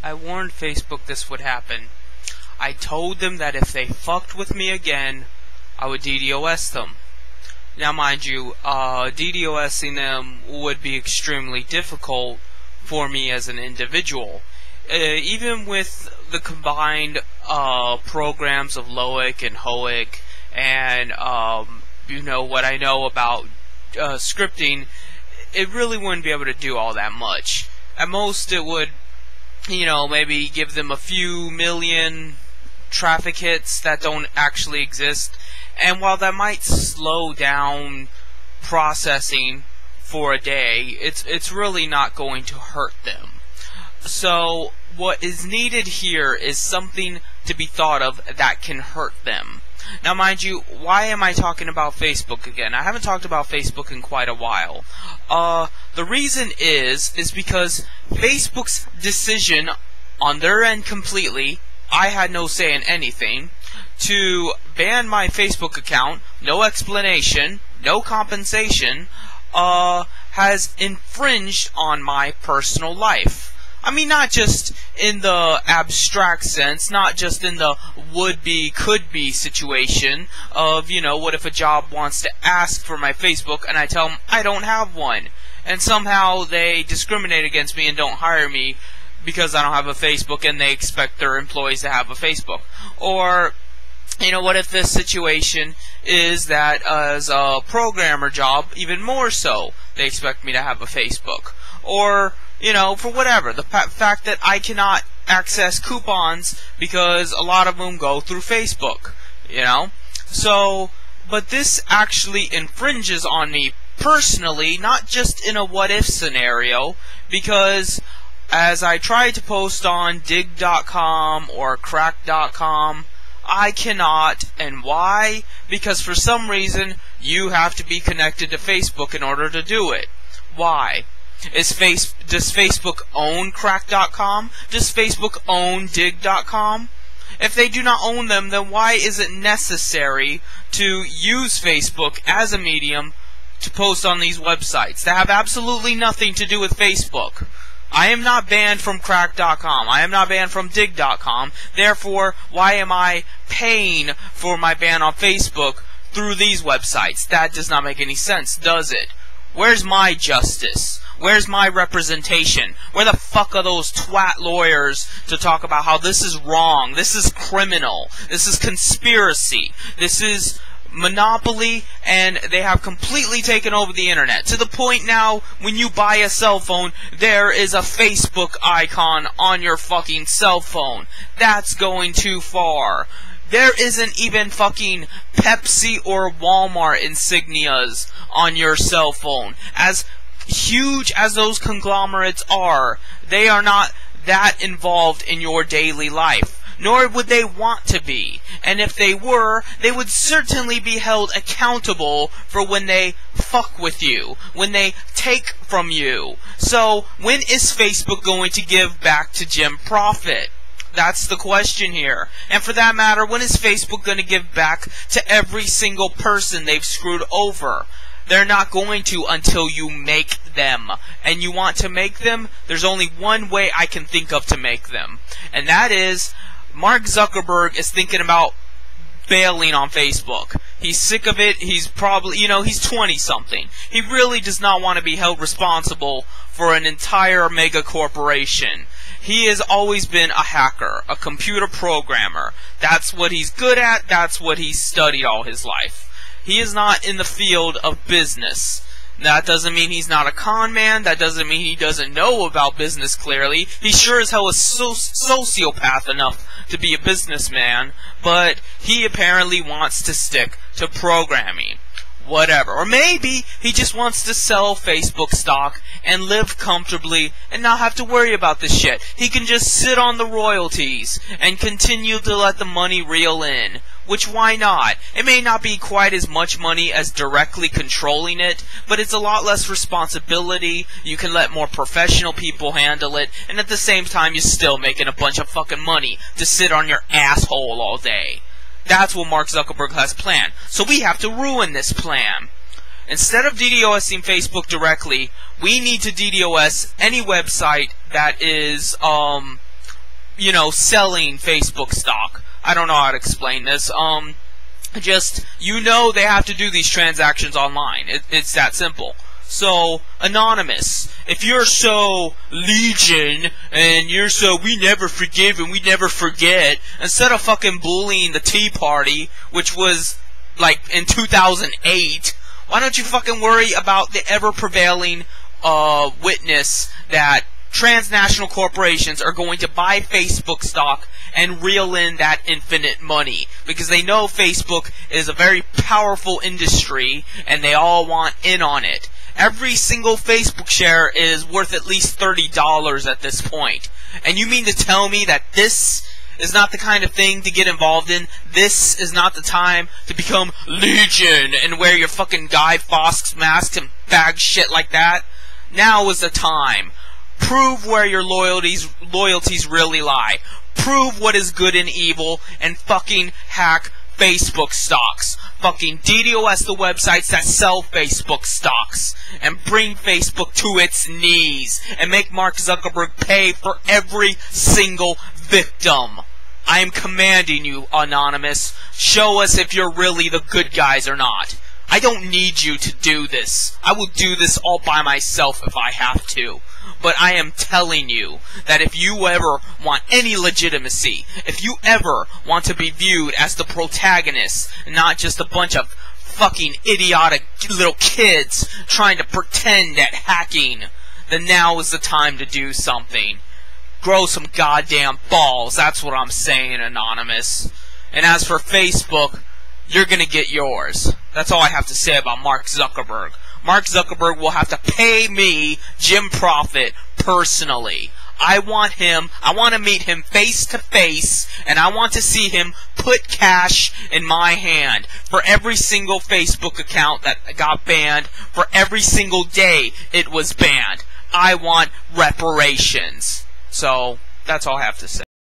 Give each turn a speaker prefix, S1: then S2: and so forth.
S1: I warned Facebook this would happen. I told them that if they fucked with me again, I would DDoS them. Now mind you, DDoSing them would be extremely difficult for me as an individual. Even with the combined programs of Loic and Hoic and what I know about scripting, it really wouldn't be able to do all that much. At most it would, maybe give them a few million traffic hits that don't actually exist. And while that might slow down processing for a day, it's really not going to hurt them. So what is needed here is something to be thought of that can hurt them. Now mind you, why am I talking about Facebook again? I haven't talked about Facebook in quite a while. The reason is because Facebook's decision on their end completely, I had no say in anything, to ban my Facebook account, no explanation, no compensation, has infringed on my personal life. I mean, not just in the abstract sense, not just in the would-be, could-be situation of, what if a job wants to ask for my Facebook and I tell them I don't have one, and somehow they discriminate against me and don't hire me because I don't have a Facebook and they expect their employees to have a Facebook. Or, what if this situation is that as a programmer job, even more so, they expect me to have a Facebook. Or, for whatever, the fact that I cannot access coupons because a lot of them go through Facebook, So, but this actually infringes on me personally, not just in a what-if scenario, because as I try to post on Digg.com or Crack.com, I cannot. And why? Because for some reason, you have to be connected to Facebook in order to do it. Why? Does Facebook own Crack.com? Does Facebook own Digg.com? If they do not own them, then why is it necessary to use Facebook as a medium to post on these websites that have absolutely nothing to do with Facebook? I am not banned from Crack.com. I am not banned from Digg.com. Therefore, why am I paying for my ban on Facebook through these websites? That does not make any sense, does it? Where's my justice? Where's my representation? Where the fuck are those twat lawyers to talk about how this is wrong, this is criminal, this is conspiracy, this is monopoly, and they have completely taken over the internet, to the point now when you buy a cell phone, there is a Facebook icon on your fucking cell phone. That's going too far. There isn't even fucking Pepsi or Walmart insignias on your cell phone. As huge as those conglomerates are, they are not that involved in your daily life. Nor would they want to be. And if they were, they would certainly be held accountable for when they fuck with you, when they take from you. So, when is Facebook going to give back to Jim Profit? That's the question here. And for that matter, when is Facebook going to give back to every single person they've screwed over? They're not going to until you make them. And you want to make them? There's only one way I can think of to make them. And that is, Mark Zuckerberg is thinking about bailing on Facebook. He's sick of it. He's probably, he's 20-something. He really does not want to be held responsible for an entire mega corporation. He has always been a hacker, a computer programmer. That's what he's good at. That's what he's studied all his life. He is not in the field of business. That doesn't mean he's not a con man. That doesn't mean he doesn't know about business clearly. He sure as hell is sociopath enough to be a businessman, but he apparently wants to stick to programming. Whatever. Or maybe he just wants to sell Facebook stock and live comfortably and not have to worry about this shit. He can just sit on the royalties and continue to let the money reel in. Which, why not? It may not be quite as much money as directly controlling it, but it's a lot less responsibility. You can let more professional people handle it, and at the same time you're still making a bunch of fucking money to sit on your asshole all day. That's what Mark Zuckerberg has planned. So we have to ruin this plan. Instead of DDoSing Facebook directly, we need to DDoS any website that is selling Facebook stock. I don't know how to explain this. Just, they have to do these transactions online. It's that simple. So, Anonymous, if you're so Legion, and you're so we never forgive and we never forget, instead of fucking bullying the Tea Party, which was, like, in 2008, why don't you fucking worry about the ever-prevailing, witness that transnational corporations are going to buy Facebook stock and reel in that infinite money, because they know Facebook is a very powerful industry and they all want in on it. Every single Facebook share is worth at least $30 at this point. And you mean to tell me that this is not the kind of thing to get involved in? This is not the time to become Legion and wear your fucking Guy Fawkes mask and bag shit like that? Now is the time. Prove where your loyalties really lie. Prove what is good and evil, and fucking hack Facebook stocks. Fucking DDoS the websites that sell Facebook stocks, and bring Facebook to its knees, and make Mark Zuckerberg pay for every single victim. I am commanding you, Anonymous. Show us if you're really the good guys or not. I don't need you to do this. I will do this all by myself if I have to. But I am telling you that if you ever want any legitimacy, if you ever want to be viewed as the protagonist, and not just a bunch of fucking idiotic little kids trying to pretend at hacking, then now is the time to do something. Grow some goddamn balls, that's what I'm saying, Anonymous. And as for Facebook, you're gonna get yours. That's all I have to say about Mark Zuckerberg. Mark Zuckerberg will have to pay me, Jim Profit, personally. I want to meet him face to face, and I want to see him put cash in my hand for every single Facebook account that got banned, for every single day it was banned. I want reparations. So, that's all I have to say.